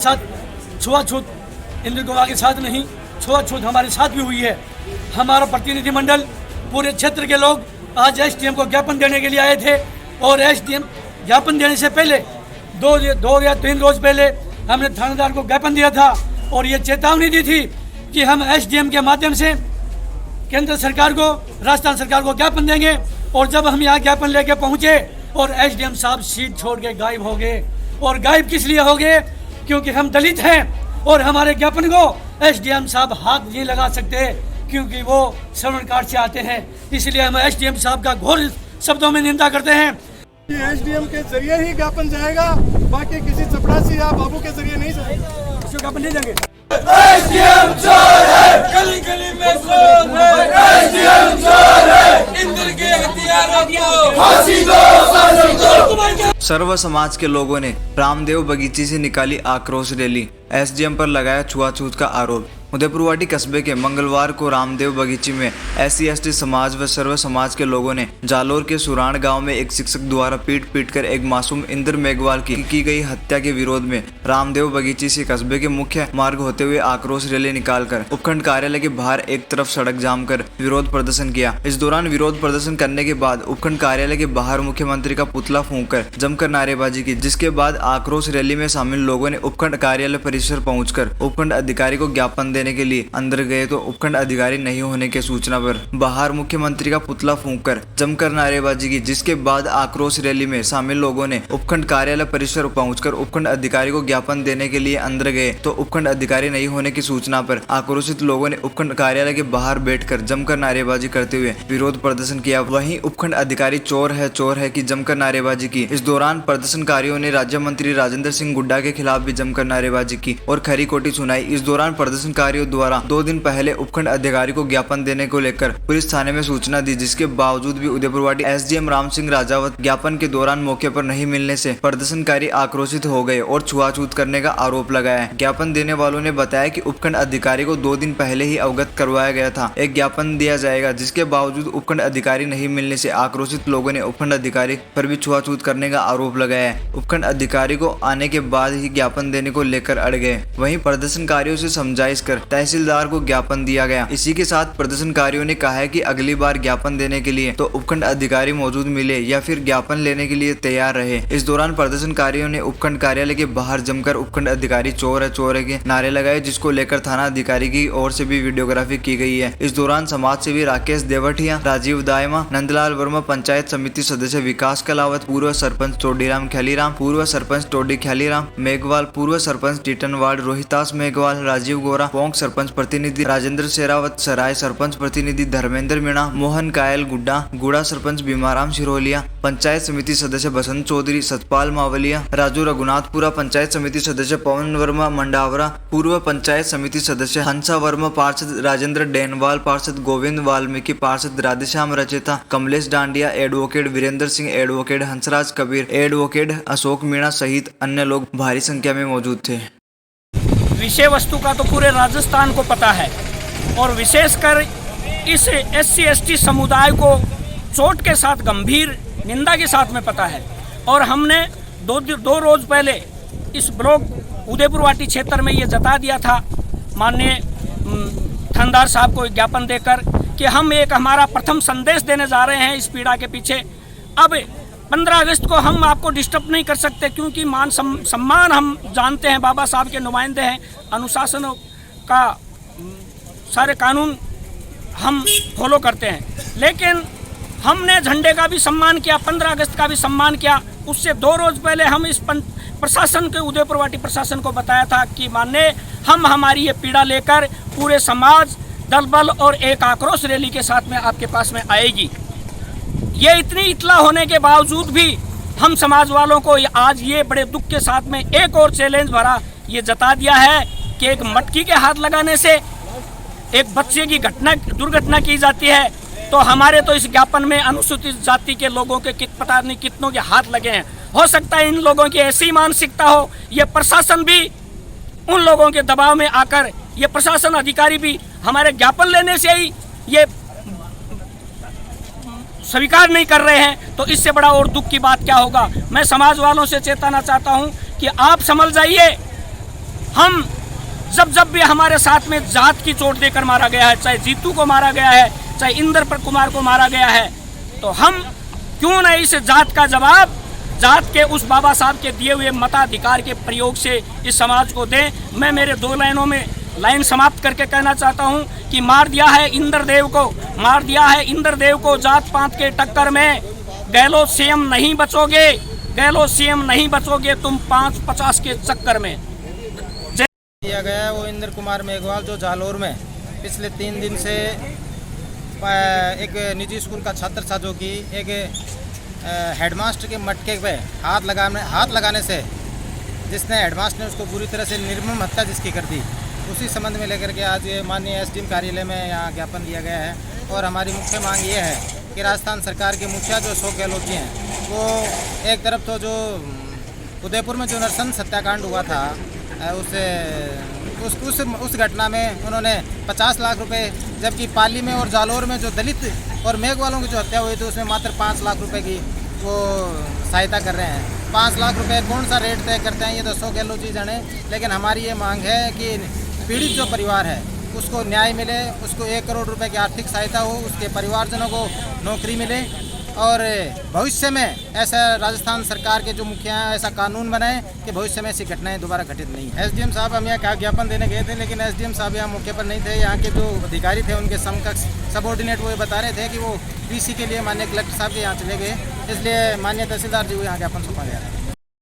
साथ छुआछूत इंद्र गोवा के साथ नहीं, छुआछूत हमारे साथ भी हुई है। हमारा प्रतिनिधिमंडल पूरे क्षेत्र के लोग आज एसडीएम को ज्ञापन देने के लिए आए थे और एसडीएम ज्ञापन देने से पहले दो या तीन रोज पहले हमने थानेदार को ज्ञापन दिया था और ये चेतावनी दी थी कि हम एसडीएम के माध्यम से केंद्र सरकार को, राजस्थान सरकार को ज्ञापन देंगे। और जब हम यहाँ ज्ञापन लेके पहुँचे और एसडीएम साहब सीट छोड़ के गायब हो गए। और गायब किस लिए हो गए? क्योंकि हम दलित हैं और हमारे ज्ञापन को एसडीएम साहब हाथ नहीं लगा सकते क्योंकि वो श्रवण कार्ड से आते हैं। इसलिए हम एसडीएम साहब का घोर शब्दों में निंदा करते हैं। एसडीएम के जरिए ही ज्ञापन जाएगा, बाकी किसी चपरासी या बाबू के जरिए नहीं जाएगा। ज्ञापन नहीं देंगे। एसडीएम चोर है, गली गली में चोर है। एसडीएम चोर है, इंद्र के हथियारों को फांसी दो, फांसी दो। सर्व समाज के लोगों ने रामदेव बगीचे से निकाली आक्रोश रैली। एसडीएम पर लगाया छुआछूत का आरोप। उदयपुरवाटी कस्बे के मंगलवार को रामदेव बगीचे में SC/ST समाज व सर्व समाज के लोगों ने जालोर के सुराण गांव में एक शिक्षक द्वारा पीट कर एक मासूम इंद्र मेघवाल की गई हत्या के विरोध में रामदेव बगीचे से कस्बे के मुख्य मार्ग होते हुए आक्रोश रैली निकालकर उपखंड कार्यालय के बाहर एक तरफ सड़क जाम कर विरोध प्रदर्शन किया। इस दौरान विरोध प्रदर्शन करने के बाद उपखंड कार्यालय के बाहर मुख्यमंत्री का पुतला फूंककर जमकर नारेबाजी की, जिसके बाद आक्रोश रैली में शामिल लोगों ने उपखंड कार्यालय परिसर पहुंचकर उपखंड अधिकारी को ज्ञापन देने के लिए अंदर गए तो उपखंड अधिकारी नहीं होने के सूचना पर बाहर मुख्यमंत्री का पुतला फूंककर जमकर नारेबाजी की, जिसके बाद आक्रोश रैली में शामिल लोगों ने उपखंड कार्यालय परिसर पहुंचकर उपखंड अधिकारी को ज्ञापन देने के लिए अंदर गए तो उपखंड अधिकारी नहीं होने की सूचना पर आक्रोशित लोगों ने उपखंड कार्यालय के बाहर बैठकर जमकर नारेबाजी करते हुए विरोध प्रदर्शन किया। वहीं उपखंड अधिकारी चोर है की जमकर नारेबाजी की। इस दौरान प्रदर्शनकारियों ने राज्य मंत्री राजेंद्र सिंह गुड्डा के खिलाफ भी जमकर नारेबाजी की और खरी खोटी सुनाई। इस दौरान प्रदर्शनकारियों द्वारा 2 दिन पहले उपखंड अधिकारी को ज्ञापन देने को लेकर पुलिस थाने में सूचना दी, जिसके बावजूद भी उदयपुरवाटी एसडीएम राम सिंह राजावत ज्ञापन के दौरान मौके पर नहीं मिलने से प्रदर्शनकारी आक्रोशित हो गए और छुआछूत करने का आरोप लगाया। ज्ञापन देने वालों ने बताया कि उपखंड अधिकारी को 2 दिन पहले ही अवगत करवाया गया था, एक ज्ञापन दिया जाएगा, जिसके बावजूद उपखंड अधिकारी नहीं मिलने से आक्रोशित लोगों ने उपखंड अधिकारी पर भी छुआछूत करने का आरोप लगाया। उपखंड अधिकारी को आने के बाद ही ज्ञापन देने को लेकर अड़ गए। वहीं प्रदर्शनकारियों से समझाइश कर तहसीलदार को ज्ञापन दिया गया। इसी के साथ प्रदर्शनकारियों ने कहा है कि अगली बार ज्ञापन देने के लिए तो उपखंड अधिकारी मौजूद मिले या फिर ज्ञापन लेने के लिए तैयार रहे। इस दौरान प्रदर्शनकारियों ने उपखंड कार्यालय के बाहर जमकर उपखंड अधिकारी चोर है के नारे लगाए, जिसको लेकर थाना अधिकारी की ओर से भी वीडियोग्राफी की गई है। इस दौरान समाज सेवी राकेश देवटिया, राजीव दायमा, नंदलाल वर्मा, पंचायत समिति सदस्य विकास कलावत, पूर्व सरपंच टोडीराम ख्यालीराम, पूर्व सरपंच टोडी ख्यालीराम मेघवाल, पूर्व सरपंच टीटनवाड़ रोहितास मेघवाल, राजीव गोरा, पोंक सरपंच प्रतिनिधि राजेंद्र शेरावत, सराय सरपंच प्रतिनिधि धर्मेंद्र मीणा, मोहन कायल गुड्डा सरपंच भीमाराम शिरोलिया, पंचायत समिति सदस्य बसंत चौधरी, सतपाल मावलिया, राजू रघुनाथपुरा, पंचायत समिति सदस्य पवन वर्मा मंडावरा, पूर्व पंचायत समिति सदस्य हंसा वर्मा, पार्षद राजेंद्र डेनवाल, पार्षद गोविंद वाल्मीकि, पार्षद Radheshyam Racheta, Kamlesh Dandiya, advocate Virendra Singh, advocate Hansraj Kabir, advocate Ashok Meena सहित अन्य लोग भारी संख्या में मौजूद थे। विषय वस्तु का तो पूरे राजस्थान को पता है और विशेषकर इस SC/ST समुदाय को चोट के साथ, गंभीर निंदा के साथ में पता है। और हमने दो रोज पहले इस ब्लॉक उदयपुरवाटी क्षेत्र में ये जता दिया था माननीय थानेदार साहब को ज्ञापन देकर कि हम हमारा प्रथम संदेश देने जा रहे हैं इस पीड़ा के पीछे। अब 15 अगस्त को हम आपको डिस्टर्ब नहीं कर सकते क्योंकि मान सम्मान हम जानते हैं, बाबा साहब के नुमाइंदे हैं, अनुशासन का सारे कानून हम फॉलो करते हैं। लेकिन हमने झंडे का भी सम्मान किया, 15 अगस्त का भी सम्मान किया। उससे 2 रोज पहले हम इस प्रशासन के, उदयपुरवाटी प्रशासन को बताया था कि माननीय हम हमारी ये पीड़ा लेकर पूरे समाज दल बल और एक आक्रोश रैली के साथ में आपके पास में आएगी। ये इतनी इतला होने के बावजूद भी हम समाज वालों को आज ये बड़े दुख के साथ में एक और चैलेंज भरा ये जता दिया है कि एक मटकी के हाथ लगाने से एक बच्चे की दुर्घटना की जाती है, तो हमारे तो इस ज्ञापन में अनुसूचित जाति के लोगों के पता नहीं कितनों के हाथ लगे हैं। हो सकता है इन लोगों की ऐसी मानसिकता हो, ये प्रशासन भी उन लोगों के दबाव में आकर ये प्रशासन अधिकारी भी हमारे ज्ञापन लेने से ही ये स्वीकार नहीं कर रहे हैं, तो इससे बड़ा और दुख की बात क्या होगा। मैं समाज वालों से चेताना चाहता हूं कि आप समझ जाइए हम जब भी हमारे साथ में जात की चोट देकर मारा गया है, चाहे जीतू को मारा गया है, चाहे इंद्र कुमार को मारा गया है, तो हम क्यों नहीं इस जात का जवाब जात के उस बाबा साहब के दिए हुए मताधिकार के प्रयोग से इस समाज को दें। मैं मेरे 2 लाइनों में लाइन समाप्त करके कहना चाहता हूं कि मार दिया है इंद्रदेव को जात पात के टक्कर में। गहलोत सीएम नहीं बचोगे तुम 5-50 के चक्कर में। किया गया है वो इंद्र कुमार मेघवाल, जो जालोर में पिछले 3 दिन से एक निजी स्कूल का छात्र था, जो कि एक हेडमास्टर के मटके पे हाथ लगाने से जिसने हेडमास्टर ने उसको बुरी तरह से निर्मम हत्या जिसकी कर दी, उसी संबंध में लेकर के आज माननीय एसडीएम कार्यालय में यहाँ ज्ञापन दिया गया है। और हमारी मुख्य मांग ये है कि राजस्थान सरकार के मुखिया जो अशोक गहलोत जी हैं, वो एक तरफ तो जो उदयपुर में जो नरसंस हत्याकांड हुआ था उस घटना में उन्होंने 50 लाख रुपए, जबकि पाली में और जालोर में जो दलित और मेघवालों की जो हत्या हुई थी उसमें मात्र 5 लाख रुपए की वो सहायता कर रहे हैं। 5 लाख रुपए कौन सा रेट तय करते हैं ये तो अशोक गहलोत जी जाने, लेकिन हमारी ये मांग है कि पीड़ित जो परिवार है उसको न्याय मिले, उसको 1 करोड़ रुपए की आर्थिक सहायता हो, उसके परिवारजनों को नौकरी मिले और भविष्य में ऐसा राजस्थान सरकार के जो मुखिया हैं ऐसा कानून बनाए कि भविष्य में ऐसी घटनाएं दोबारा घटित नहीं। एसडीएम साहब हम यहाँ ज्ञापन देने गए थे, लेकिन एसडीएम साहब यहाँ मौके पर नहीं थे। यहाँ के जो अधिकारी थे उनके समकक्ष सबऑर्डिनेट वो ये बता रहे थे कि वो पीसी के लिए माननीय कलेक्टर साहब के यहाँ चले गए, इसलिए माननीय तहसीलदार जी को यहाँ ज्ञापन सौंपा गया।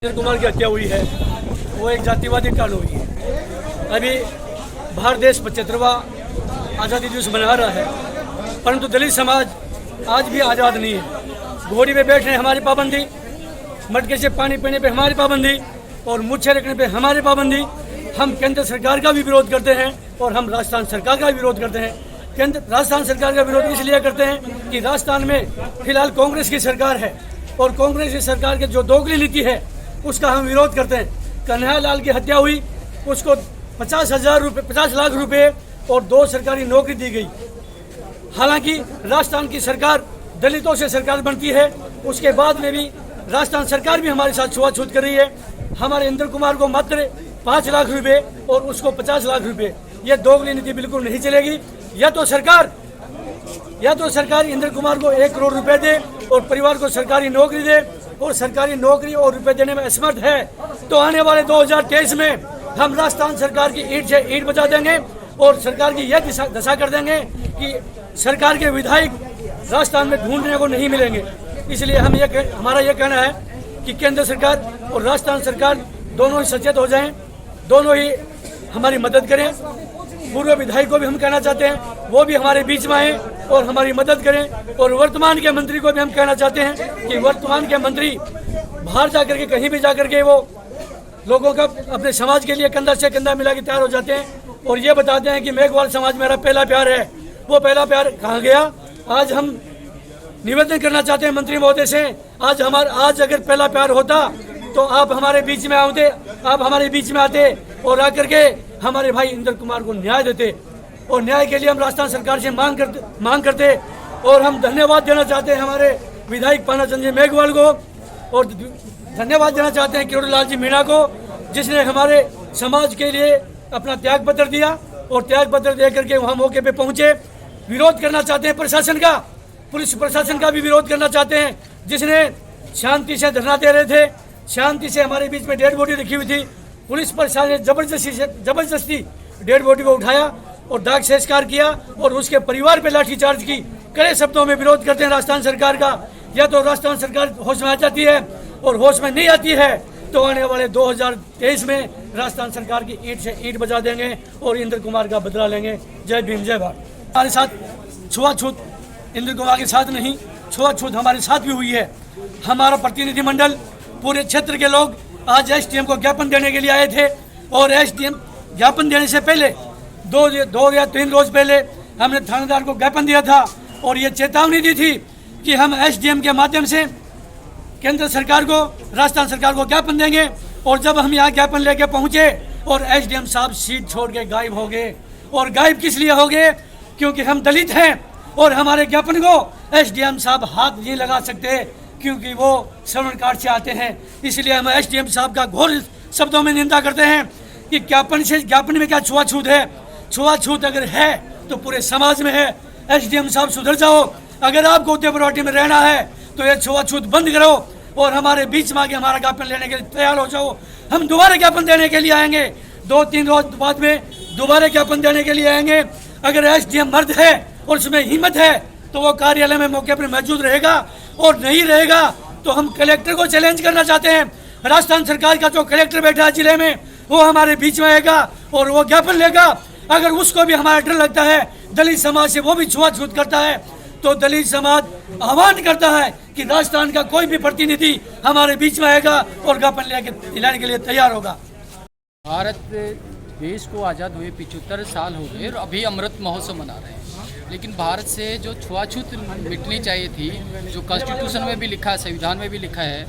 इंद्र कुमार की हत्या हुई है वो एक जातिवादी कांड हुई है। अभी भारत देश 75वां आज़ादी दिवस मना रहा है, परंतु दलित समाज आज भी आज़ाद नहीं है। घोड़ी पे बैठने हमारी पाबंदी, मटके से पानी पीने पे हमारी पाबंदी और मुच्छे रखने पे हमारी पाबंदी। हम केंद्र सरकार का भी विरोध करते हैं और हम राजस्थान सरकार का भी विरोध करते हैं। राजस्थान सरकार का विरोध इसलिए करते हैं कि राजस्थान में फिलहाल कांग्रेस की सरकार है और कांग्रेस की सरकार की जो दोगली नीति है उसका हम विरोध करते हैं। कन्हैया लाल की हत्या हुई, उसको 50 लाख रुपए और 2 सरकारी नौकरी दी गई। हालांकि राजस्थान की सरकार दलितों से सरकार बनती है, उसके बाद में भी राजस्थान सरकार भी हमारे साथ छुआछूत कर रही है। हमारे इंद्र कुमार को मात्र 5 लाख रुपए और उसको 50 लाख रुपए, यह दोगली नीति बिल्कुल नहीं चलेगी। या तो सरकार इंद्र कुमार को 1 करोड़ रुपए दे और परिवार को सरकारी नौकरी दे, और सरकारी नौकरी और रुपए देने में असमर्थ है तो आने वाले 2023 में हम राजस्थान सरकार की ईंट से ईंट बजा देंगे और सरकार की यह दशा कर देंगे कि सरकार के विधायक राजस्थान में ढूंढने को नहीं मिलेंगे। इसलिए हमारा यह कहना है कि केंद्र सरकार और राजस्थान सरकार दोनों ही सचेत हो जाएं, दोनों ही हमारी मदद करें। पूर्व विधायक को भी हम कहना चाहते हैं वो भी हमारे बीच में आए और हमारी मदद करें। और वर्तमान के मंत्री को भी हम कहना चाहते हैं कि वर्तमान के मंत्री बाहर जाकर के कहीं भी जाकर के वो लोगों का अपने समाज के लिए कंधा से कंधा मिला के तैयार हो जाते हैं और ये बताते हैं कि मेघवाल समाज मेरा पहला प्यार है। वो पहला प्यार कहाँ गया? आज हम निवेदन करना चाहते हैं मंत्री महोदय से, आज अगर पहला प्यार होता तो आप हमारे बीच में आते और आकर के हमारे भाई इंद्र कुमार को न्याय देते। और न्याय के लिए हम राजस्थान सरकार से मांग करते। और हम धन्यवाद देना चाहते हैं हमारे विधायक पानाचंद जी मेघवाल को, और धन्यवाद देना चाहते हैं किरोड़ी लाल जी मीणा को, जिसने हमारे समाज के लिए अपना त्याग पत्र दिया और त्याग पत्र दे करके वहाँ मौके पे पहुँचे। विरोध करना चाहते हैं प्रशासन का, पुलिस प्रशासन का भी विरोध करना चाहते हैं, जिसने शांति से धरना दे रहे थे, शांति से हमारे बीच में डेड बॉडी रखी हुई थी। पुलिस प्रशासन ने जबरदस्ती डेड बॉडी को उठाया और दाग संस्कार किया और उसके परिवार पे लाठीचार्ज की। कड़े शब्दों में विरोध करते हैं राजस्थान सरकार का। या तो राजस्थान सरकार होश में आ जाती है और होश में नहीं आती है तो आने वाले 2023 में राजस्थान सरकार की ईंट से ईंट बजा देंगे और इंद्र कुमार का बदला लेंगे। जय भीम, जय भारत। हमारे साथ छुआछूत इंद्र कुमार के साथ नहीं, छुआछूत हमारे साथ भी हुई है। हमारा प्रतिनिधिमंडल पूरे क्षेत्र के लोग आज एसडीएम को ज्ञापन देने के लिए आए थे और एसडीएम ज्ञापन देने से पहले 2 या 3 रोज पहले हमने थानेदार को ज्ञापन दिया था और ये चेतावनी दी थी कि हम एसडीएम के माध्यम से केंद्र सरकार को, राजस्थान सरकार को ज्ञापन देंगे। और जब हम यहाँ ज्ञापन लेके पहुँचे और एसडीएम साहब सीट छोड़ के गायब हो गए। और गायब किस लिए हो गए? क्योंकि हम दलित हैं और हमारे ज्ञापन को एसडीएम साहब हाथ नहीं लगा सकते क्योंकि वो श्रवण कार्ड से आते हैं। इसलिए हम एसडीएम साहब का घोर शब्दों में निंदा करते हैं। कि ज्ञापन में क्या छुआछूत है। छुआछूत अगर है तो पूरे समाज में है। एसडीएम साहब सुधर जाओ। अगर आपको उदयपुर में रहना है तो ये छुआछूत बंद करो और हमारे बीच में आके हमारा ज्ञापन लेने के लिए तैयार हो जाओ। हम दोबारा ज्ञापन देने के लिए आएंगे, 2-3 रोज बाद में दोबारा ज्ञापन देने के लिए आएंगे। अगर एसडीएम मर्द है और उसमें हिम्मत है तो वो कार्यालय में मौके पर मौजूद रहेगा, और नहीं रहेगा तो हम कलेक्टर को चैलेंज करना चाहते हैं। राजस्थान सरकार का जो कलेक्टर बैठा है जिले में, वो हमारे बीच में आएगा और वो ज्ञापन लेगा। अगर उसको भी हमारा डर लगता है दलित समाज से, वो भी छुआछूत करता है, तो दलित समाज आह्वान करता है कि राजस्थान का कोई भी प्रतिनिधि हमारे बीच में आएगा और ज्ञापन लेने के लिए तैयार होगा। भारत देश को आज़ाद हुए 75 साल हो गए और अभी अमृत महोत्सव मना रहे हैं, लेकिन भारत से जो छुआछूत मिटनी चाहिए थी, जो कॉन्स्टिट्यूशन में भी लिखा है, संविधान में भी लिखा है,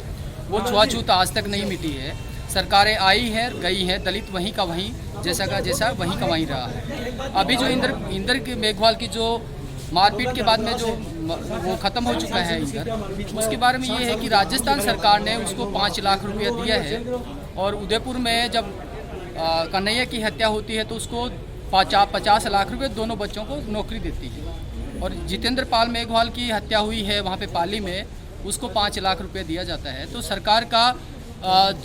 वो छुआछूत आज तक नहीं मिटी है। सरकारें आई हैं गई हैं, दलित वहीं का वहीं, जैसा का जैसा वहीं का वहीं रहा है। अभी जो इंदर के मेघवाल की जो मारपीट के बाद में जो वो ख़त्म हो चुका है इंदर, उसके बारे में ये है कि राजस्थान सरकार ने उसको 5 लाख रुपया दिया है, और उदयपुर में जब कन्हैया की हत्या होती है तो उसको 50 लाख रुपये दोनों बच्चों को नौकरी देती है। और जितेंद्र पाल मेघवाल की हत्या हुई है वहाँ पे पाली में, उसको 5 लाख रुपये दिया जाता है। तो सरकार का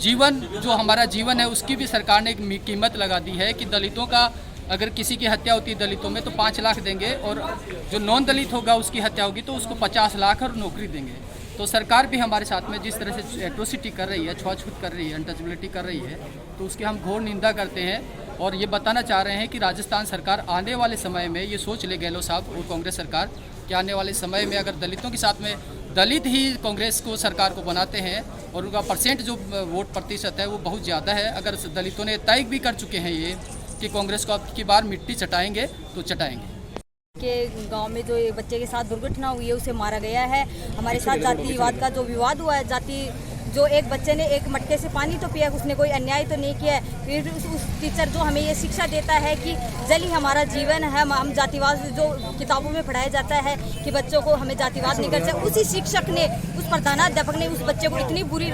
जीवन, जो हमारा जीवन है, उसकी भी सरकार ने एक कीमत लगा दी है कि दलितों का अगर किसी की हत्या होती है दलितों में तो 5 लाख देंगे, और जो नॉन दलित होगा उसकी हत्या होगी तो उसको 50 लाख और नौकरी देंगे। तो सरकार भी हमारे साथ में जिस तरह से एट्रोसिटी कर रही है, छुआछूत कर रही है, अनटचेबिलिटी कर रही है, तो उसकी हम घोर निंदा करते हैं। और ये बताना चाह रहे हैं कि राजस्थान सरकार आने वाले समय में ये सोच ले, गहलोत साहब और कांग्रेस सरकार, कि आने वाले समय में अगर दलितों के साथ में दलित ही कांग्रेस को सरकार को बनाते हैं और उनका परसेंट जो वोट प्रतिशत है वो बहुत ज़्यादा है, अगर दलितों ने तय भी कर चुके हैं ये कि कांग्रेस को अब की बार मिट्टी चटाएंगे तो चटाएंगे। के गांव में जो एक बच्चे के साथ दुर्घटना हुई है, उसे मारा गया है। हमारे साथ जातिवाद का जो विवाद हुआ है, जो एक बच्चे ने एक मटके से पानी तो पिया, उसने कोई अन्याय तो नहीं किया है। फिर उस टीचर जो हमें ये शिक्षा देता है कि जल ही हमारा जीवन है, हम जातिवाद जो किताबों में पढ़ाया जाता है कि बच्चों को हमें जातिवाद नहीं करना, उसी शिक्षक ने, उस प्रधानाध्यापक ने उस बच्चे को इतनी बुरी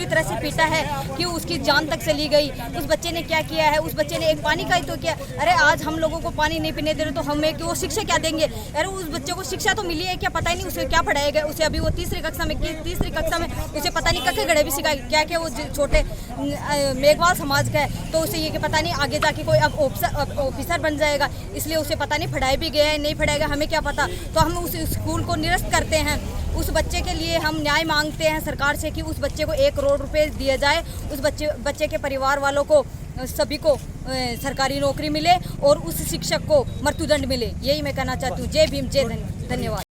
तरह से पीटा है कि उसकी जान तक चली गई। उस बच्चे ने क्या किया है, उस बच्चे ने एक पानी का ही तो किया। अरे आज हम लोगों को पानी नहीं पीने दे रहे तो हमें वो शिक्षा क्या देंगे? अरे उस बच्चे को शिक्षा तो मिली है क्या, पता ही नहीं उसे क्या पढ़ाया गया। उसे अभी वो तीसरी कक्षा में उसे पता नहीं कखे गड़े भी सिखाए क्या क्या, वो छोटे मेघवाल समाज का है तो उसे ये कि पता नहीं आगे जाके कोई अब ऑफिसर बन जाएगा, इसलिए उसे पता नहीं पढ़ाई भी गया है नहीं पढ़ाएगा, हमें क्या पता। तो हम उस स्कूल को निरस्त करते हैं। उस बच्चे के लिए हम न्याय मांगते हैं सरकार से कि उस बच्चे को 1 करोड़ रुपए दिया जाए, उस बच्चे के परिवार वालों को सभी को सरकारी नौकरी मिले और उस शिक्षक को मृत्युदंड मिले। यही मैं कहना चाहती हूँ। जय भीम, जय धन्यवाद।